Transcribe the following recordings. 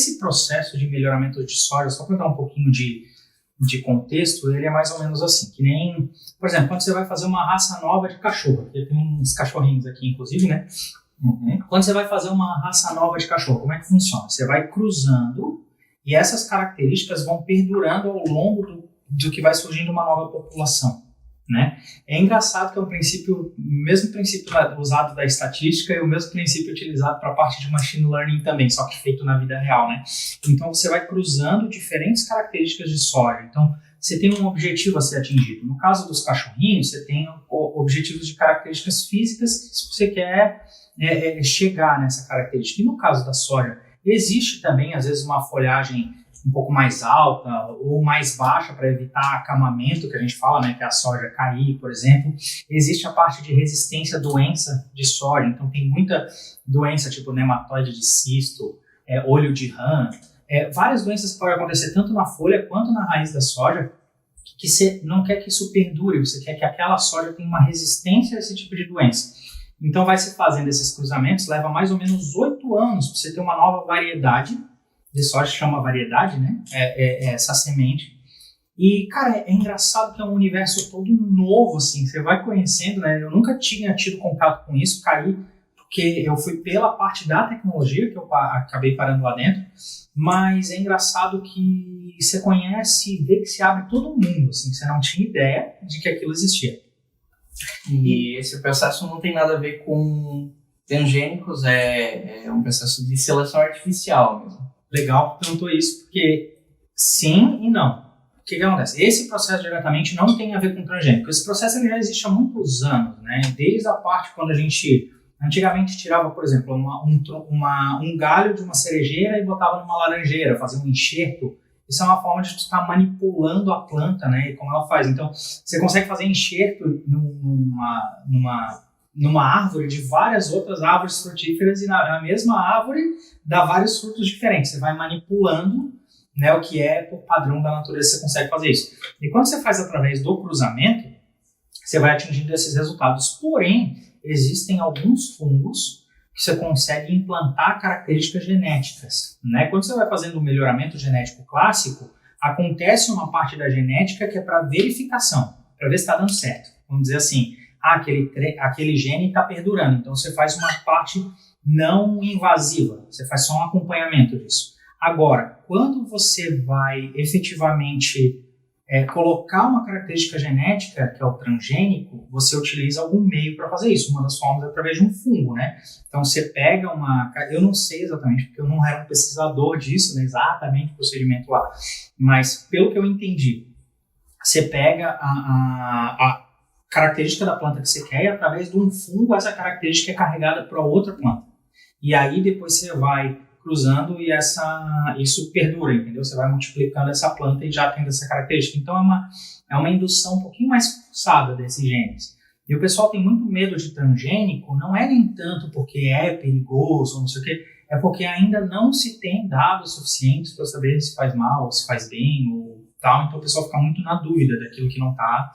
esse processo de melhoramento de soja, só para dar um pouquinho de contexto, ele é mais ou menos assim, que nem, por exemplo, quando você vai fazer uma raça nova de cachorro, eu tenho uns cachorrinhos aqui, inclusive, né? Quando você vai fazer uma raça nova de cachorro, como é que funciona? Você vai cruzando e essas características vão perdurando ao longo do que vai surgindo uma nova população, né? É engraçado que é o mesmo princípio usado da estatística e o mesmo princípio utilizado para a parte de machine learning também, só que feito na vida real, né? Então você vai cruzando diferentes características de soja. Então você tem um objetivo a ser atingido. No caso dos cachorrinhos, você tem objetivos de características físicas que você quer chegar nessa característica. E no caso da soja, existe também, às vezes, uma folhagem um pouco mais alta ou mais baixa para evitar acamamento, que a gente fala, né, que é a soja cair, por exemplo. Existe a parte de resistência à doença de soja, então tem muita doença, tipo nematóide de cisto, olho de rã, várias doenças que podem acontecer tanto na folha quanto na raiz da soja, que você não quer que isso perdure, você quer que aquela soja tenha uma resistência a esse tipo de doença. Então vai se fazendo esses cruzamentos, leva mais ou menos 8 anos para você ter uma nova variedade de soja, chama variedade, né? Essa semente. E, cara, é engraçado que é um universo todo novo, assim, você vai conhecendo, né? Eu nunca tinha tido contato com isso, caí, porque eu fui pela parte da tecnologia, que eu acabei parando lá dentro, mas é engraçado que você conhece e vê que se abre todo mundo, assim, você não tinha ideia de que aquilo existia. E esse processo não tem nada a ver com transgênicos, é um processo de seleção artificial mesmo. Legal que perguntou isso, porque sim e não. O que acontece? Esse processo diretamente não tem a ver com transgênico. Esse processo ele já existe há muitos anos, né? Desde a parte quando a gente antigamente tirava, por exemplo, um galho de uma cerejeira e botava numa laranjeira, fazia um enxerto. Isso é uma forma de estar manipulando a planta, né? E como ela faz. Então, você consegue fazer enxerto numa árvore de várias outras árvores frutíferas e na mesma árvore dá vários frutos diferentes. Você vai manipulando, né, o que é por padrão da natureza, você consegue fazer isso. E quando você faz através do cruzamento, você vai atingindo esses resultados. Porém, existem alguns fungos que você consegue implantar características genéticas, né? Quando você vai fazendo um melhoramento genético clássico, acontece uma parte da genética que é para verificação, para ver se está dando certo. Vamos dizer assim, aquele gene está perdurando, então você faz uma parte não invasiva, você faz só um acompanhamento disso. Agora, quando você vai efetivamente colocar uma característica genética, que é o transgênico, você utiliza algum meio para fazer isso. Uma das formas é através de um fungo, né? Então você pega eu não sei exatamente, porque eu não era um pesquisador disso, né, exatamente o procedimento lá, mas pelo que eu entendi, você pega a característica da planta que você quer e através de um fungo essa característica é carregada para outra planta. E aí depois você vai cruzando e isso perdura, entendeu? Você vai multiplicando essa planta e já tem essa característica. Então é uma indução um pouquinho mais forçada desses genes. E o pessoal tem muito medo de transgênico, não é nem tanto porque é perigoso ou não sei o quê, é porque ainda não se tem dados suficientes para saber se faz mal, ou se faz bem ou tal. Então o pessoal fica muito na dúvida daquilo que não está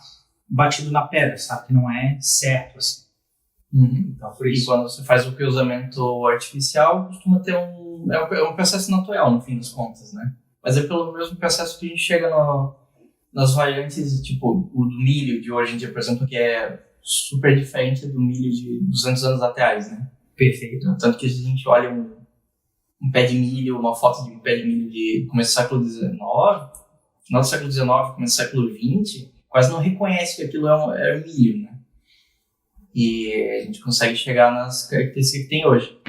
batido na pedra, sabe? Que não é certo, assim. Então, por isso, quando você faz o cruzamento artificial, costuma ter um processo natural, no fim das contas, né? Mas é pelo mesmo processo que a gente chega nas variantes, tipo, o do milho de hoje em dia, por exemplo, que é super diferente do milho de 200 anos atrás, né? Perfeito. Tanto que a gente olha um pé de milho, uma foto de um pé de milho de começo do século XIX, final do século XIX, começo do século XX, quase não reconhece que aquilo é milho, né? E a gente consegue chegar nas características que tem hoje.